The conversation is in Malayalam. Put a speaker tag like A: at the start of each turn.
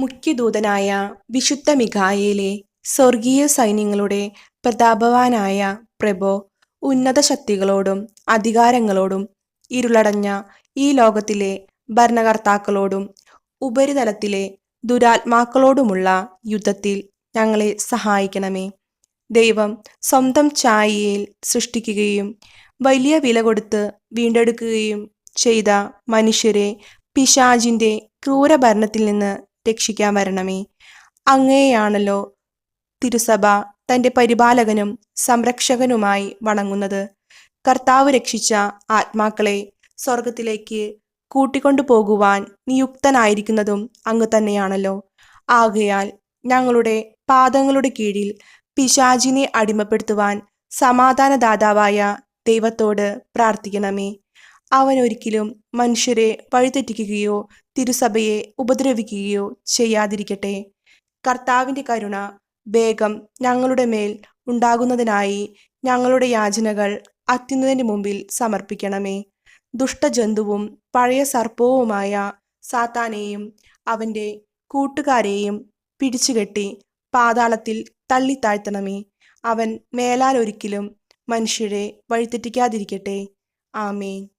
A: മുഖ്യദൂതനായ വിശുദ്ധ മിഖായേലേ, സ്വർഗീയ സൈന്യങ്ങളുടെ പ്രതാപവാനായ പ്രഭോ, ഉന്നത ശക്തികളോടും അധികാരങ്ങളോടും ഇരുളടഞ്ഞ ഈ ലോകത്തിലെ ഭരണകർത്താക്കളോടും ഉപരിതലത്തിലെ ദുരാത്മാക്കളോടുമുള്ള യുദ്ധത്തിൽ ഞങ്ങളെ സഹായിക്കണമേ. ദൈവം സ്വന്തം ഛായയിൽ സൃഷ്ടിക്കുകയും വലിയ വില കൊടുത്ത് വീണ്ടെടുക്കുകയും ചെയ്ത മനുഷ്യരെ പിശാചിന്റെ ക്രൂരഭരണത്തിൽ നിന്ന് രക്ഷിക്കാൻ വരണമേ. അങ്ങയെയാണല്ലോ തിരുസഭ തന്റെ പരിപാലകനും സംരക്ഷകനുമായി വണങ്ങുന്നത്. കർത്താവ് രക്ഷിച്ച ആത്മാക്കളെ സ്വർഗത്തിലേക്ക് കൂട്ടിക്കൊണ്ടു പോകുവാൻ നിയുക്തനായിരിക്കുന്നതും അങ്ങ് തന്നെയാണല്ലോ. ആകയാൽ ഞങ്ങളുടെ പാദങ്ങളുടെ കീഴിൽ പിശാചിനെ അടിമപ്പെടുത്തുവാൻ സമാധാനദാതാവായ ദൈവത്തോട് പ്രാർത്ഥിക്കണമേ. അവൻ ഒരിക്കലും മനുഷ്യരെ വഴിതെറ്റിക്കുകയോ തിരുസഭയെ ഉപദ്രവിക്കുകയോ ചെയ്യാതിരിക്കട്ടെ. കർത്താവിന്റെ കരുണ വേഗം ഞങ്ങളുടെ മേൽ ഉണ്ടാകുന്നതിനായി ഞങ്ങളുടെ യാചനകൾ അത്യുന്നതന്റെ മുമ്പിൽ സമർപ്പിക്കണമേ. ദുഷ്ടജന്തുവും പഴയ സർപ്പവുമായ സാത്താനെയും അവന്റെ കൂട്ടുകാരെയും പിടിച്ചുകെട്ടി പാതാളത്തിൽ തള്ളിത്താഴ്ത്തണമേ. അവൻ മേലാൽ ഒരിക്കലും മനുഷ്യരെ വഴിതെറ്റിക്കാതിരിക്കട്ടെ. ആമേൻ.